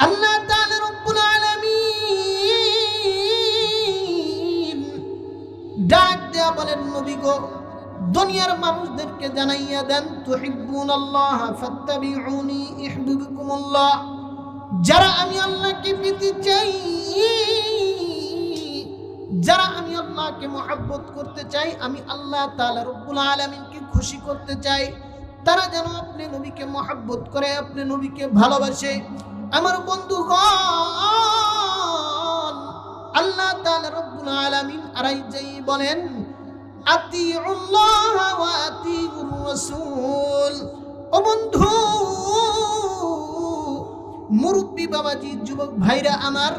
আল্লাহ তাআলা রব্বুল আলামিন ডাক দেয়া বলেন, নবী গো, দুনিয়ার মানুষদেরকে জানাইয়া দেন, তুহিব্বুনাল্লাহ ফাত্তাবিউনি ইউহিব্বুকুমুল্লাহ। যারা আমি আল্লাহকে পেতে চাই, যারা আমি আল্লাহকে মহব্বত করতে চাই, আমি আল্লাহ তাআলা রব্বুল আলামিনকে খুশি করতে চাই, তারা যেন আপনি নবীকে মহব্বত করে, আপনি নবীকে ভালোবাসে। আমার বন্ধুগণ, আল্লাহ তাআলা রব্বুল আলামিন আরাইজাই বলেন, আতিউল্লাহ ওয়া আতিউর রাসূল। ও বন্ধু, মুরব্বী বাবাজি, যুবক ভাইরা আমার,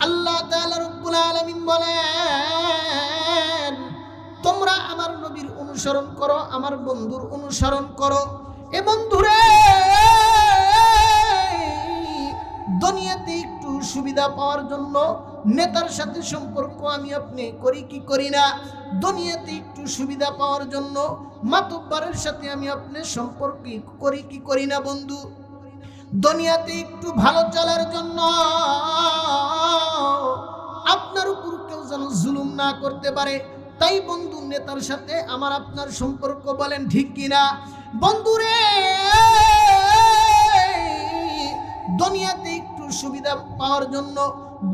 আল্লাহ তাআলা রব্বুল আলামিন বলেন, তোমরা আমার নবীর অনুসরণ করো, আমার বন্ধুর অনুসরণ করো। এ বন্ধুরে, দুনিয়াতে একটু সুবিধা পাওয়ার জন্য নেতার সাথে সম্পর্ক আমি আপনি করি কি করি না? দুনিয়াতে একটু সুবিধা পাওয়ার জন্য মাতব্বরের সাথে আমি আপনি সম্পর্ক করি কি করি না বন্ধু? দুনিয়াতে একটু ভালো চলার জন্য আপনার উপর কেউ যেন জুলুম না করতে পারে, তাই বন্ধু নেতার সাথে আমার আপনার সম্পর্ক, বলেন ঠিক কিনা বন্ধুরে? দুনিয়াতে একটু সুবিধা পাওয়ার জন্য,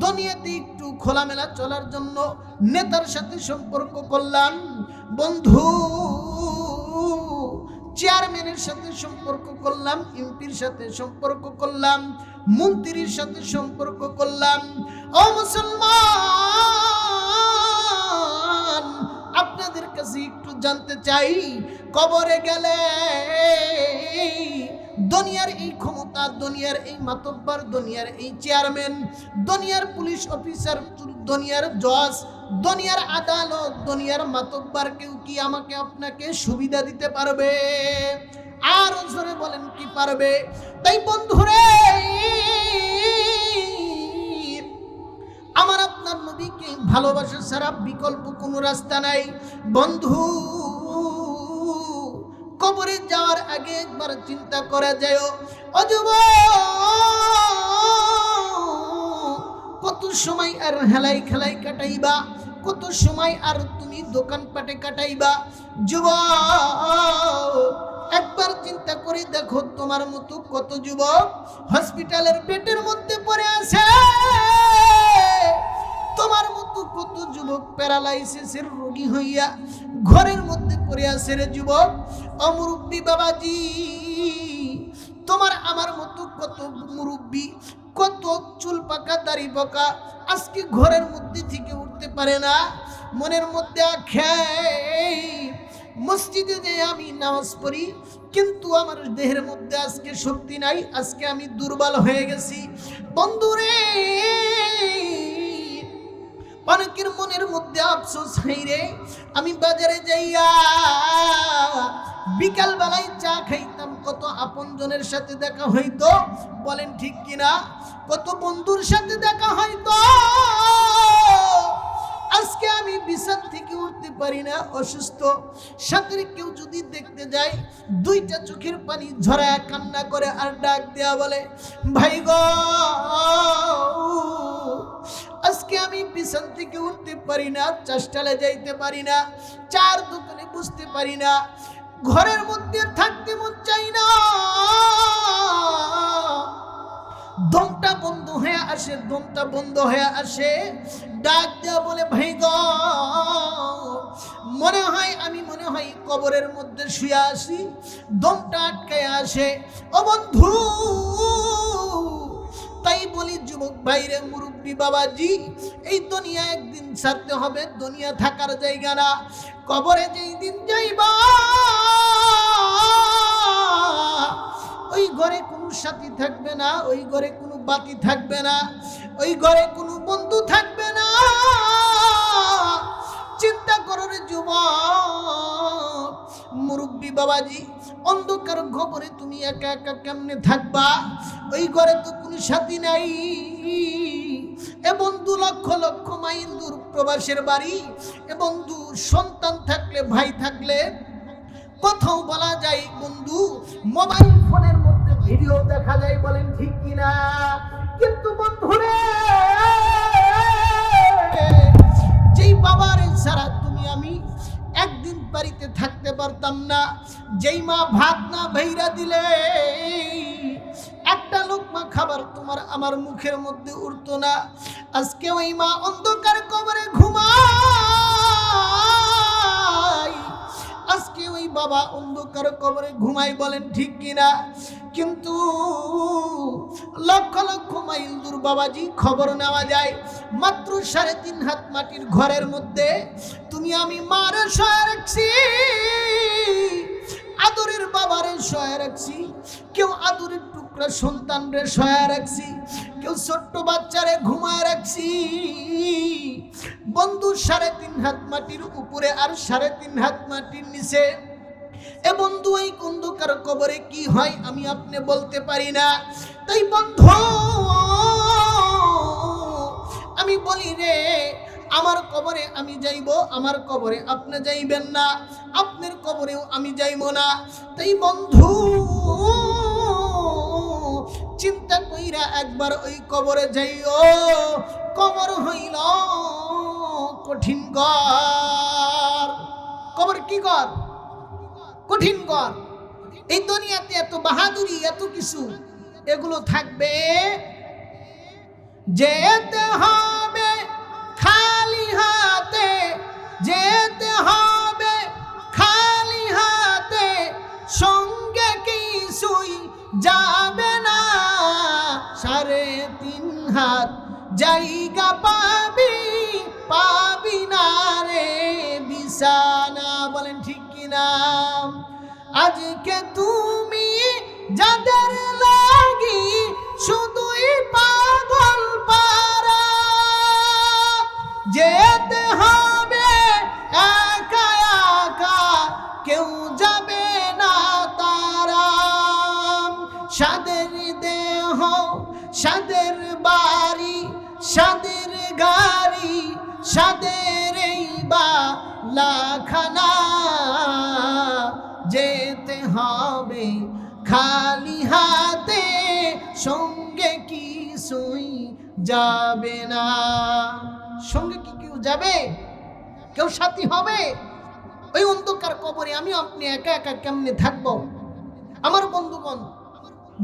দুনিয়াতে একটু খোলামেলা চলার জন্য নেতার সাথে সম্পর্ক করলাম বন্ধু, চেয়ারম্যানের সাথে সম্পর্ক করলাম, এমপির সাথে সম্পর্ক করলাম, মন্ত্রীর সাথে সম্পর্ক করলাম। ও মুসলমান, আপনাদের কাছে একটু জানতে চাই, কবরে গেলে দুনিয়ার এই ক্ষমতা, দুনিয়ার এই মাতব্বর, দুনিয়ার এই চেয়ারম্যান, দুনিয়ার পুলিশ অফিসার, দুনিয়ার জজ, দুনিয়ার আদালত, দুনিয়ার মাতব্বর কেউ কি আমাকে আপনাকে সুবিধা দিতে পারবে? আর জোরে বলেন, কি পারবে? তাই বন্ধুরে, আমার আপনার নবীকে ভালোবাসা ছাড়া বিকল্প কোনো রাস্তা নাই বন্ধু। কবরে যাওয়ার আগে একবার চিন্তা করা যায়, ও যুবক, কত সময় আর হেলাই খেলাই কাটাইবা, কত সময় আর তুমি দোকানপাটে কাটাইবা? যুবক, একবার চিন্তা করে দেখো, তোমার মতো কত যুবক হসপিটালের বেডের মধ্যে পড়ে আছে, তোমার মতো কত যুবক প্যারালাইসিসের রোগী হইয়া ঘরের মধ্যে পড়ে আছে রে যুবক। মুরব্বী বাবাজি, তোমার আমার মতো কত মুরব্বী, কত চুল পাকা দাড়ি পাকা আজকে ঘরের মধ্যে থেকে উঠতে পারে না। মনের মধ্যে মসজিদে যে আমি নামাজ পড়ি, কিন্তু আমার দেহের মধ্যে আজকে শক্তি নাই, আজকে আমি দুর্বল হয়ে গেছি বন্ধুরে। অনেকের মনের মধ্যে আফসোস, হাইরে আমি বাজারে যাইয়া বিকাল বেলায় চা খাইতাম, কত আপনজনের সাথে দেখা হইতো, বলেন ঠিক কিনা? কত বন্ধুর সাথে দেখা হইতো, আজকে আমি বিছানা থেকে উঠতে পারি না, অসুস্থ। সাথে কেউ যদি দেখতে যায়, দুইটা চোখের পানি ঝরায় কান্না করে আর ডাক দেয়া বলে, ভাই গো, আজকে আমি বিছানা থেকে উঠতে পারি না, চাষটালে যাইতে পারি না, চার দোকানে বসতে পারি না, ঘরের মধ্যে থাকতে মন চাই না, দমটা বন্ধ হয়ে আসে, দমটা বন্ধ হয়ে আসে। ডাক দেয়া বলে, ভাই গো, মনে হয় কবরের মধ্যে শুয়ে আসি, দমটা আটকায় আসে। ও বন্ধু, তাই বলি যুবক ভাইরে, মুরব্বী বাবাজি, এই দুনিয়া একদিন ছাড়তে হবে, দুনিয়া থাকার জায়গা না। কবরে যেই দিন যাইবা, ওই ঘরে কোনো সাথী থাকবে না, ওই ঘরে কোনো বাতি থাকবে না, ওই ঘরে কোনো বন্ধু থাকবে না। চিন্তা করো রে যুবক, মুরব্বী বাবাজি, অন্ধকার কবরে তুমি একা একা কেমনে থাকবা? ওই ঘরে তো কোনো সাথী নাই। এ বন্ধু, লক্ষ লক্ষ মাইল দূর প্রবাসের বাড়ি, এ বন্ধু, সন্তান থাকলে, ভাই থাকলে কোথাও বলা যায় বন্ধু, মোবাইল ফোনের মধ্যে ভিডিও দেখা যায়, বলেন ঠিক কিনা? পারতাম না। যেই মা ভাত না ভেইরা দিলে একটা লোকমা খাবার তোমার আমার মুখের মধ্যে উঠতো না। আজকে ওই মা অন্ধকার কবরে ঘুমায়, আজকে ওই বাবা অন্ধকার কবরে ঘুমাই, বলেন ঠিক কিনা? কিন্তু লক্ষ লক্ষ মাইল দূর বাবাজি খবর নেওয়া যায়, মাত্র 3.5 হাত মাটির ঘরের মধ্যে তুমি আমি মারে শোয়া রাখছি, আদরের বাবারে শোয়া রাখছি, কেউ আদরের টুকরা সন্তানরে শোয়া রাখছি, কেউ ছোট্ট বাচ্চারে ঘুমায় রাখছি। বন্ধু 3.5 হাত মাটির উপরে আর 3.5 হাত মাটির নিচে। এ বন্ধু এই অন্ধকার কবরে কি হয় আমি আপনি বলতে পারি না। তাই বন্ধু আমি বলি রে, আমার কবরে আমি যাইব, আমার কবরে আপনি যাইবেন না, আপনার কবরেও আমি যাইব না। তাই বন্ধু চিন্তা কইরা একবার ওই কবরে যাইও। কবর হইল কঠিন ঘর। কবর কি ঘর? কঠিন ঘর। এই দুনিয়াতে এত বাহাদুরি, এত কিছু, এগুলো থাকবে। যেতে হবে খালি হাতে, যেতে হবে খালি হাতে, সঙ্গে কিছুই যাবে না। 3.5 হাত জায়গা পাবি, পাবি না রে বিছানা, বলেন ঠিক কিনা? আজকে তুমি যাদের লাগি শুধুই পাগল পারা, যেতে হবে একা একা, কেউ যাবে না তারা। সাদের দেহ, সাদের বাড়ি, সাদের গাড়ি, সাদের এই বালাখানা, যেতে হবে খালি হাতে, সঙ্গে কিছুই যাবে না। সঙ্গে কি কেউ যাবে? কেউ সাথী হবে? ওই অন্ধকার কবরে আমি আপনি একা একা কেমনে থাকবো? আমার বন্ধুগণ,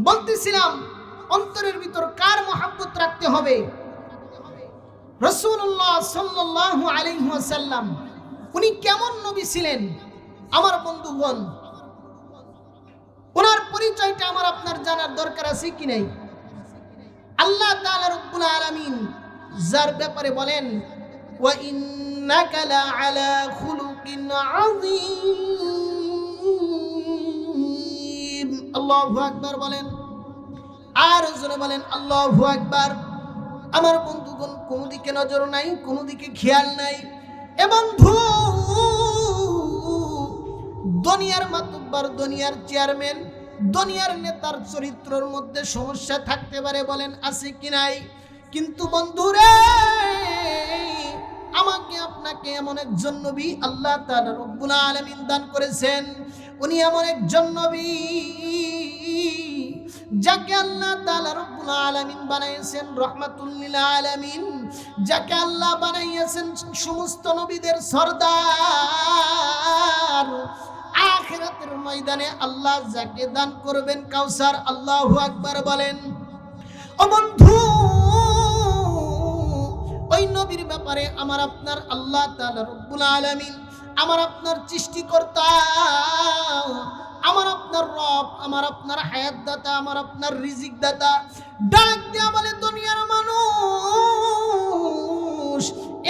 বলতেছিলাম অন্তরের ভিতর কার মহব্বত রাখতে হবে? রাসূলুল্লাহ সাল্লাল্লাহু আলাইহি ওয়াসাল্লাম উনি কেমন নবী ছিলেন? আমার বন্ধুগণ, ওনার পরিচয়টা আমার আপনার জানার দরকার আছে কি নাই? আল্লাহ তাআলা রব্বুল আলামিন যার ব্যাপারে বলেন, ওয়া ইন্নাকা লাআলা খুলুকিন আযীম। আল্লাহু আকবার বলেন, আর জোরে বলেন আল্লাহু আকবার। আমার বন্ধুগণ, কোন দিকে নজর নাই, কোন দিকে খেয়াল নাই। এ বন্ধু, দুনিয়ার মাতব্বর, দুনিয়ার চেয়ারম্যান, দুনিয়ার নেতার চরিত্রের মধ্যে সমস্যা থাকতে পারে, বলেন আছে কি নাই? কিন্তু বন্ধুরে, আমাকে আপনাকে এমন একজন নবী আল্লাহ তাআলা রব্বুল আলামিন দান করেছেন। উনি এমন একজন নবী যাকে আল্লাহ তাআলা রব্বুল আলামিন বানাইয়েছেন রাহমাতুল লিল আলামিন, যাকে আল্লাহ বানাইয়েছেন সমস্ত নবীদের সরদার। আখিরাতের ময়দানে আল্লাহ যাকে দান করবেন কাউসার। আল্লাহু আকবার বলেন। ও বন্ধু, ওই নবীর ব্যাপারে আমার আপনার আল্লাহ তাআলা রব্বুল আলামিন, আমার আপনার সৃষ্টিকর্তা, আমার আপনার রব, আমার আপনার হায়াত দাতা, আমার আপনার রিজিক দাতা, ডাক দেয়া বলে, দুনিয়ার মানুষ,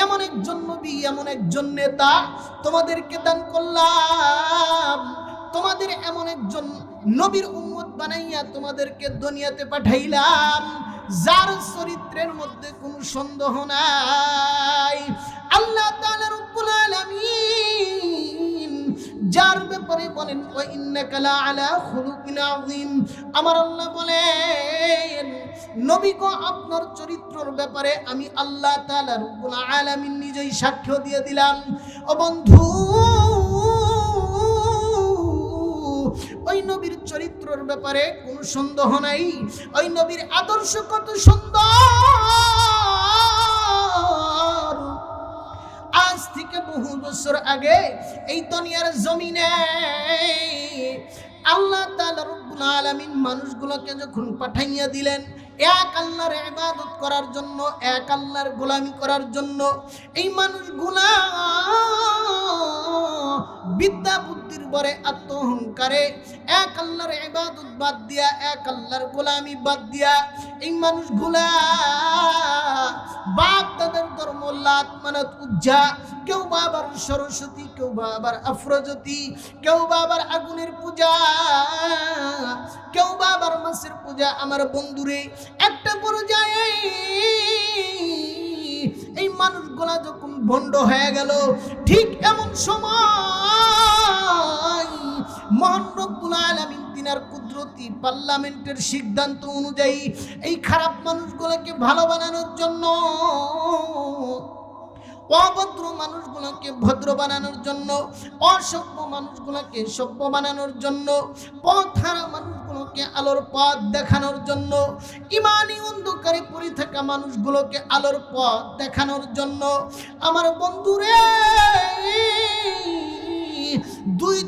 এমন একজন নবী, এমন একজন নেতা তোমাদেরকে দান করলাম। তোমাদের এমন একজন নবীর উম্মত বানাইয়া তোমাদেরকে দুনিয়াতে পাঠাইলাম, যার চরিত্রের মধ্যে কোনো সন্দেহ নাই। আল্লাহ তাআলা রব্বুল আলামিন যার ব্যাপারে বলেন, ওয়া ইন্নাকা লাআলা খুলুকিন আযীম। আমার আল্লাহ বলেন, নবী গো, আপনার চরিত্রের ব্যাপারে আমি আল্লাহ তাআলা রব্বুল আলামিন নিজেই সাক্ষ্য দিয়ে দিলাম। ও বন্ধু, ওই নবীর চরিত্রের ব্যাপারে কোনো সন্দেহ নাই। ওই নবীর আদর্শ কত সুন্দর। আজ থেকে বহু বছর আগে এই দুনিয়ার জমিনে আল্লাহ তাআলা রব্বুল আলামিন মানুষগুলোকে যখন পাঠাইয়া দিলেন এক আল্লাহর ইবাদত করার জন্য, এক আল্লাহর গোলামি করার জন্য, এই মানুষগুলা বিদ্যা বুদ্ধির বরে আত্মহংকারে এক আল্লাহর ইবাদত বাদ দিয়া, এক আল্লাহর গোলামি বাদ দিয়া এই মানুষগুলা বাপ দাদার ধর্ম লাত মানাত উজ্জা, কেউ বা আবার সরস্বতী, কেউ বা আবার আফরোজতি, কেউ বা আবার আগুনের পূজা, কেউ বা আবার মাছের পূজা। আমার বন্ধুরে একটা পর্যায়ে এই মানুষগুলা যখন ভণ্ড হয়ে গেল, ঠিক এমন সময় মহান রব্বুল আলামিন তিনার কুদরতি পার্লামেন্টের সিদ্ধান্ত অনুযায়ী এই খারাপ মানুষগুলোকে ভালো বানানোর জন্য, অভদ্র মানুষগুলোকে ভদ্র বানানোর জন্য, অসভ্য মানুষগুলোকে সভ্য বানানোর জন্য, পথহারা মানুষগুলোকে আলোর পথ দেখানোর জন্য, ইমানি অন্ধকারে পড়ে থাকা মানুষগুলোকে আলোর পথ দেখানোর জন্য আমার বন্ধুরে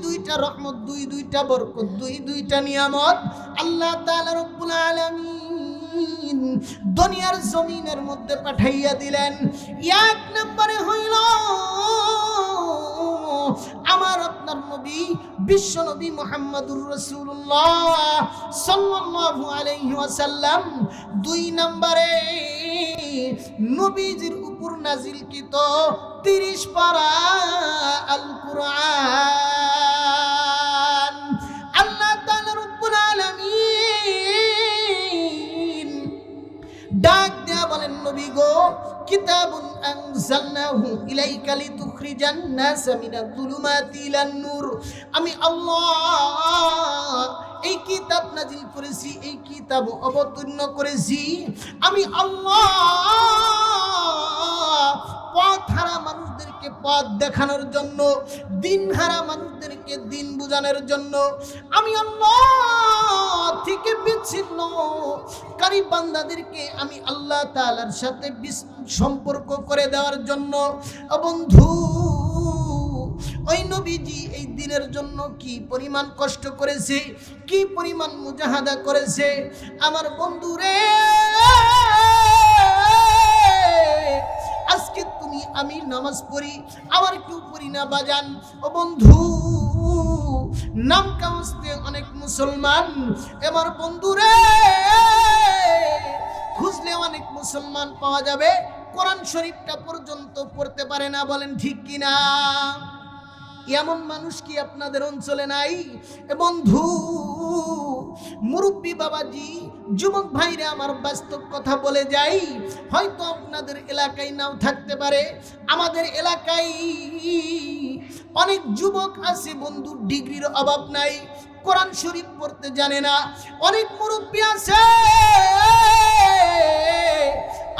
দুইটা রহমত, দুইটা বরকত, দুইটা নিয়ামত আল্লাহ তাআলা রব্বুল আলামিন দুনিয়ার জমিনের মধ্যে পাঠাইয়া দিলেন। এক নম্বরে হইল আমার আপনার নবী, বিশ্ব নবী মুহাম্মদুর রাসূলুল্লাহ সাল্লাল্লাহু আলাইহি ওয়াসাল্লাম। দুই নম্বরে নবীজির উপর নাজিলকৃত 30 পারা আল কুরআন। আল্লাহ তাআলা রব্বুল আলামিন ডাক দেয়া বলেন, নবী গো, কিতাবুন আনজালনাহু ইলাইকা লিতুখরিজান নাস মিনাজ যুলুমাতি ইলান নূর। আমি আল্লাহ এই কিতাব নাজিল করেছি, এই কিতাব অবতীর্ণ করেছি আমি আল্লাহ পথহারা মানুষদেরকে পথ দেখানোর জন্য, দিনহারা মানুষদেরকে দিন বোঝানোর জন্য, আমি আল্লাহ থেকে বিচ্ছিন্ন কারী বান্দাদেরকে আমি আল্লাহ তাআলার সাথে সম্পর্ক করে দেওয়ার জন্য। বন্ধু, ওই নবীজি এই দিনের জন্য কি পরিমাণ কষ্ট করেছে, কি পরিমাণ মুজাহাদা করেছে। আমার বন্ধুরে আজকে তুমি আমি নামাজ পড়ি, আবার কেউ পড়ি না বাজান। ও বন্ধু, নাম কামস্তে অনেক মুসলমান, আমার বন্ধুরে খুঁজলে অনেক মুসলমান পাওয়া যাবে, কোরআন শরীফটা পর্যন্ত পড়তে পারে না। বলেন ঠিক কিনা? এমন মানুষ কি আপনাদের অঞ্চলে নাই? বন্ধু, মুরব্বী বাবাজি, যুবক ভাইরা, আমার বাস্তব কথা বলে যাই, হয়তো আপনাদের এলাকায় নাও থাকতে পারে, আমাদের এলাকায় অনেক যুবক আছে বন্ধু, ডিগ্রির অভাব নাই, কোরআন শরীফ পড়তে জানে না। অনেক মুরব্বী আছে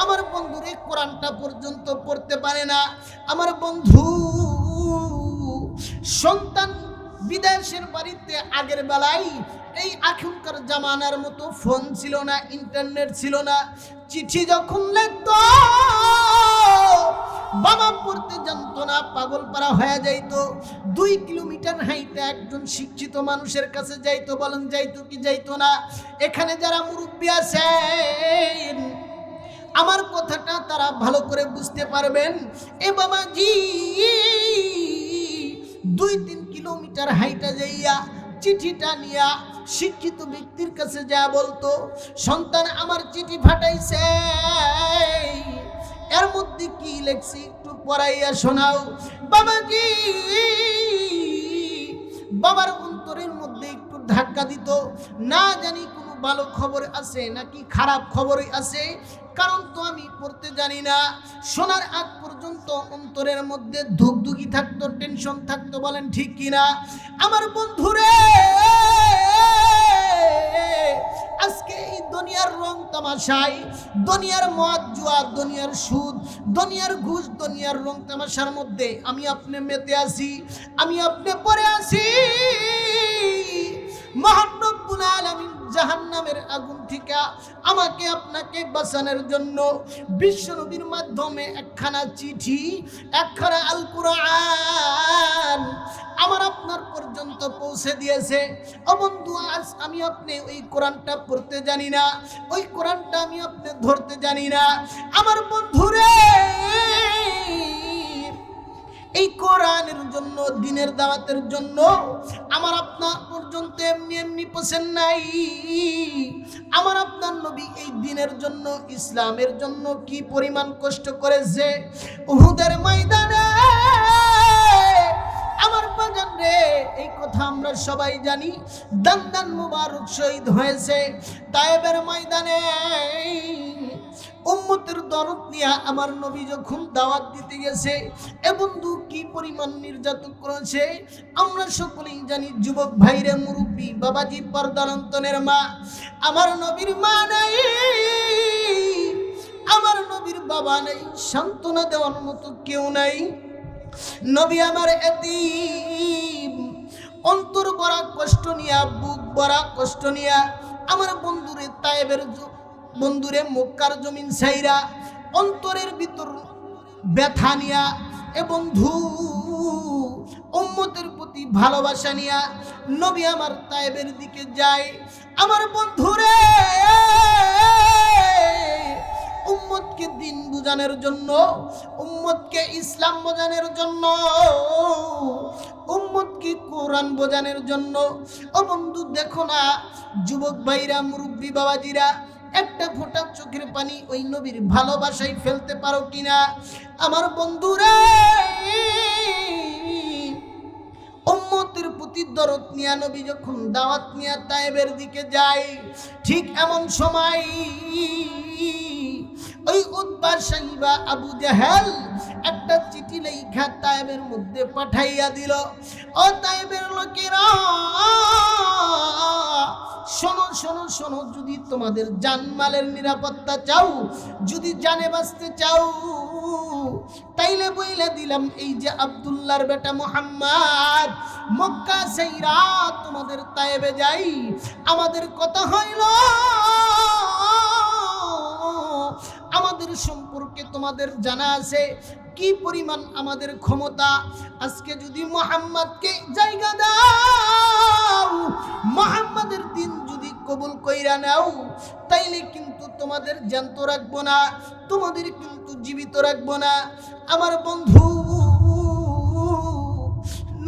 আমার বন্ধুরে কোরআনটা পর্যন্ত পড়তে পারে না। আমার বন্ধু, সন্তান বিদেশের বাড়িতে আগের বেলায় এই এখনকার জামানার মতো ফোন ছিল না, ইন্টারনেট ছিল না। চিঠি যখন লিখত বাবা পড়তে জানতো না, পাগল পারা হয়ে যাইতো। 2 কিলোমিটার হাইটে একজন শিক্ষিত মানুষের কাছে যাইতো। বলেন যাইতো কি যাইতো না? এখানে যারা মুরব্বী আছেন আমার কথাটা তারা ভালো করে বুঝতে পারবেন। এ বাবাজি 2-3 কিলোমিটার হাইটা যাইয়া চিঠিটা নিয়া শিক্ষিত ব্যক্তির কাছে যা বলতো, সন্তান আমার চিঠি ফাটাইছে, এর মধ্যে কি লেখছি একটু পড়াইয়া শোনাও। বাবাজি বাবার অন্তরের মধ্যে একটু ধাক্কা দিত, না জানি কোনো ভালো খবর আছে নাকি খারাপ খবরই আছে, কারণ তো আমি পড়তে জানি না। শোনার আগ পর্যন্ত অন্তরের মধ্যে ধুকধুকি থাকতো, টেনশন থাকতো। বলেন ঠিক কিনা? আমার বন্ধুরে আজকে এই দুনিয়ার রং তামাশায়, দুনিয়ার মদ জুয়া, দুনিয়ার সুদ, দুনিয়ার ঘুষ, দুনিয়ার রং তামাশার মধ্যে আমি আপনি মেতে আছি, আমি আপনি পড়ে আছি। মহান রব্বুল আলামিন জাহান্নামের আগুন থেকে আমাকে আপনাকে বাঁচানোর জন্য বিশ্বনবীর মাধ্যমে একখানা চিঠি, একখানা আল কুরআন আমার আপনার পর্যন্ত পৌঁছে দিয়েছে। ও বন্ধু, আজ আমি আপনি ওই কোরআনটা পড়তে জানি না, ওই কোরআনটা আমি আপনি ধরতে জানি না। আমার বন্ধুরে, এই কোরআনের জন্য, দ্বীনের দাওয়াতের জন্য আমার আপনার পর্যন্ত এমনি এমনি পৌঁছেন নাই। আমার আপনার নবী এই দ্বীনের জন্য, ইসলামের জন্য কি পরিমাণ কষ্ট করেছে। উহুদের ময়দানে আমার বাজান রে, এই কথা আমরা সবাই জানি। দান মুবারক শহীদ হয়েছে তায়েবের ময়দানে। উম্মতের দরদ নিয়ে আমার নবী যখন দাওয়াত দিতে গেছে, এ বন্ধু কি পরিমাণ নির্যাতন করেছে আমরা সকলেই জানি। যুবক ভাইরে, মুরব্বী বাবাজি, পর্দার অন্তরের মা, আমার নবীর মা নাই, আমার নবীর বাবা নাই, সান্ত্বনা দেওয়ার মতো কেউ নাই। নবী আমার এতিম, অন্তর বড়া কষ্ট নিয়া, বুক বড়া কষ্ট নিয়া আমার বন্ধুরে তায়েবের বন্ধুরে মক্কার জমিন ছাইরা অন্তরের ভিতর ব্যথা নিয়া, এ বন্ধু উম্মতের প্রতি ভালোবাসা নিয়া নবী আমার তায়েবের দিকে যায়। আমার বন্ধুরে উম্মতকে দিন বুঝানোর জন্য, উম্মতকে ইসলাম বোঝানোর জন্য, উম্মতকে কোরআন বোঝানোর জন্য। ও বন্ধু দেখো না, যুবক ভাইরা, মুরব্বী বাবাজিরা, একটা ফোঁটা চোখের পানি ওই নবীর ভালোবাসায় ফেলতে পারো কিনা? আমার বন্ধুরা, উম্মতের প্রতি দরদ নিয়া নবী যখন দাওয়াত নিয়া তায়েবের দিকে যায়, ঠিক এমন সময় ওই উতবা সাইবা আবু জাহেল একটা চিঠি লেখা তায়েবের মধ্যে পাঠাইয়া দিল। ও তায়েবের লোকেরা, শোনো শোনো শোনো, যদি তোমাদের জানমালের নিরাপত্তা চাও, যদি জানে বাঁচতে চাও, তাইলে বইলে দিলাম, এই যে আব্দুল্লাহর বেটা মুহাম্মদ মক্কা ছাইরা তোমাদের তায়েবে যাই। আমাদের কথা হইল, আমাদের সম্পর্কে তোমাদের জানা আছে কি পরিমাণ আমাদের ক্ষমতা। আজকে যদি মুহাম্মদকে জায়গা দাও, মুহাম্মদের দিন যদি কবুল কইরা নাও, তাইলে কিন্তু তোমাদের জ্যান্ত রাখবো না, তোমাদের কিন্তু জীবিত রাখবো না। আমার বন্ধু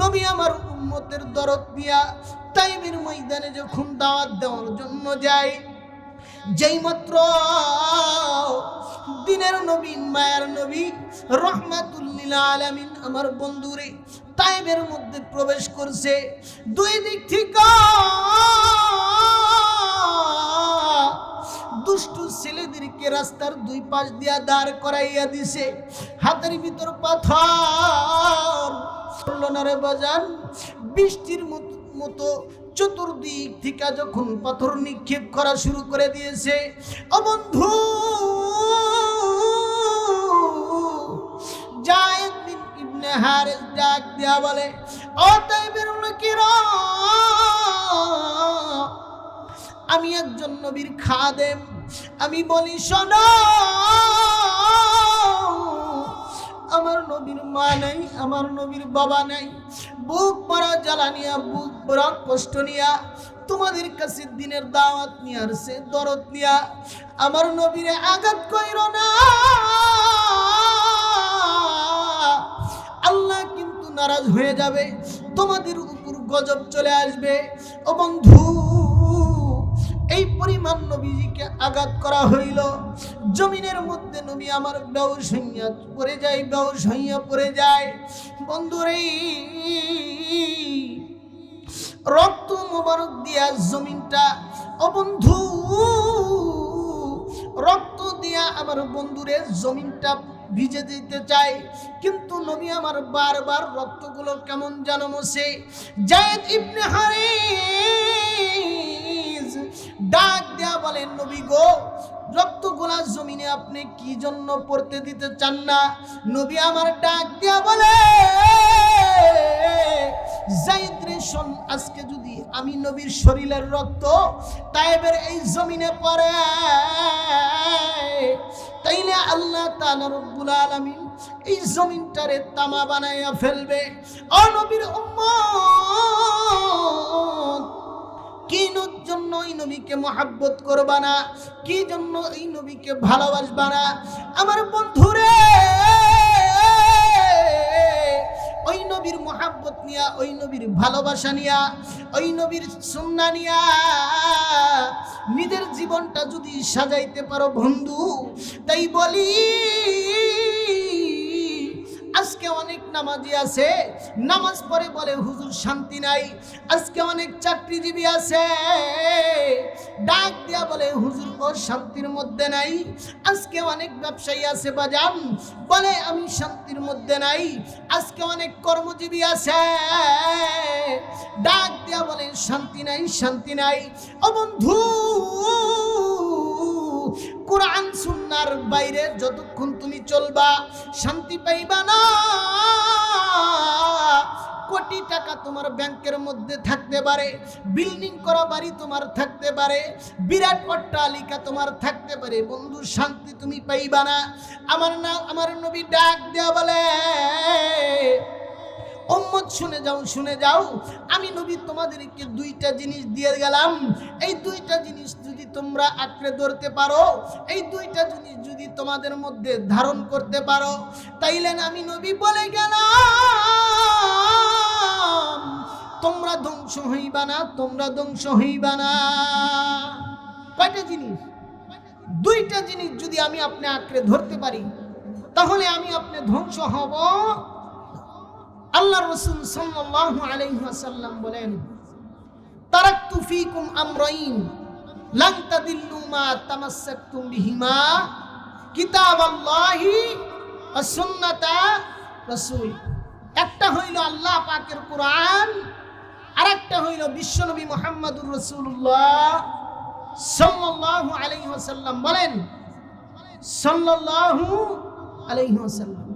নবী আমার উম্মতের দরদ দিয়া তাইবের ময়দানে যখন দাওয়াত দেওয়ার জন্য যায়, যেই মাত্র দিনের নবী, মায়ার নবী, রহমাতুল লিল আলামিন আমার বন্ধুরে তায়েবের মধ্যে প্রবেশ করছে, দুই দিক থেকে দুষ্টু ছেলেদেরকে রাস্তার দুই পাশ দিয়া দাঁড় করাইয়া দিছে, হাতের ভিতর পাথর। রে বাজান, বৃষ্টির মতো চতুর্দিক থেকে যখন পাথর নিক্ষেপ করা শুরু করে দিয়েছে, ও বন্ধু যায়েদ বিন ইবনে হারিস ডাক দিয়া বলে, ও তাইবের লোকেরা, আমি একজন নবীর খাদেম, আমি বলি শোনো, আমার নবীর মা নাই, আমার নবীর বাবা নাই, বুক ভরা জ্বালা নিয়া, বুক ভরা কষ্ট নিয়া তোমাদের কাছে দিনের দাওয়াত নিয়ে আসছে, দরদ নিয়া। আমার নবীরে আঘাত কইরো না, আল্লাহ কিন্তু নারাজ হয়ে যাবে, তোমাদের উপর গজব চলে আসবে। ও বন্ধু, এই পরিমাণ নবীজিকে আঘাত করা হইল, জমিনের মধ্যে নবী আমার বেহুশ হইয়া পড়ে যায়, বেহুশ হইয়া পড়ে যায়। বন্ধুরে, রক্ত মোবারক দিয়া জমিনটা, ও বন্ধু, রক্ত দিয়া আমার বন্ধুরে জমিনটা ভিজে দিতে চাই, কিন্তু নবী আমার বারবার রক্তগুলো কেমন যেন মোছে। যায়েদ ইবনে হারিস ডাক দেয়া বলেন, নবী গো, রক্তগুলা জমিনে আপনি কি জন্য পড়তে দিতে চান না? নবী আমার ডাক দেয়া বলে, যায়েদ রে শোন, আজকে যদি আমি নবীর শরীরের রক্ত তায়েবের এই জমিনে পড়ে, তাইলে আল্লাহ তাআলা রব্বুল আলামিন এই জমিনটারে তামা বানাইয়া ফেলবে। ও নবীর উম্মত, কি জন্য এই নবীকে মহব্বত করবা না? কি জন্য এই নবীকে ভালোবাসবা না? আমার বন্ধুরে, ওই নবীর মহব্বত নিয়া, ওই নবীর ভালোবাসা নিয়া, ওই নবীর সুন্নাহ নিয়া নিজের জীবনটা যদি সাজাইতে পারো বন্ধু, তাই বলি আজকে অনেক নামাজি আছে, নামাজ পড়ে বলে হুজুর শান্তি নাই। আজকে অনেক চাকরিজীবী আছে, ডাক দিয়া বলে হুজুর ও শান্তির মধ্যে নাই। আজকে অনেক ব্যবসায়ী আছে বাজান, বলে আমি শান্তির মধ্যে নাই। আজকে অনেক কর্মজীবী আছে, ডাক দিয়া বলে শান্তি নাই, শান্তি নাই। ও বন্ধু, কোরআন সুন্নাহর বাইরে যতক্ষণ তুমি চলবা শান্তি পাইবা না। কোটি টাকা তোমার ব্যাংকের মধ্যে থাকতে পারে, বিল্ডিং করা বাড়ি তোমার থাকতে পারে, বিরাট অট্টালিকা তোমার থাকতে পারে, বন্ধু শান্তি তুমি পাইবা না। আমার নবী ডাক দেয়া বলে, উম্মত শুনে যাও, শুনে যাও, আমি নবী তোমাদেরকে দুইটা জিনিস দিয়ে গেলাম। এই দুইটা জিনিস যদি তোমরা আঁকড়ে ধরতে পারো, এই দুইটা জিনিস যদি তোমাদের মধ্যে ধারণ করতে পারো, তাইলে আমি নবী বলে গেলাম তোমরা ধ্বংস হইবা না, তোমরা ধ্বংস হইবা না। কয়টা জিনিস? দুইটা জিনিস যদি আমি আপনি আঁকড়ে ধরতে পারি, তাহলে আমি আপনি ধ্বংস হব। আল্লাহ রাসূল সাল্লাল্লাহু আলাইহি ওয়াসাল্লাম বলেন, তারাকতু ফীকুম আমরাইন লান তাদিল্লু মা তামাসসাকতুম বিহিমা, কিতাবাল্লাহি ওয়া সুন্নাতা রাসূল। একটা হইল আল্লাহ পাকের কোরআন, আরেকটা হইল বিশ্বনবী মুহাম্মদুর রাসূলুল্লাহ সাল্লাল্লাহু আলাইহি ওয়াসাল্লাম। বলেন সাল্লাল্লাহু আলাইহি ওয়াসাল্লাম।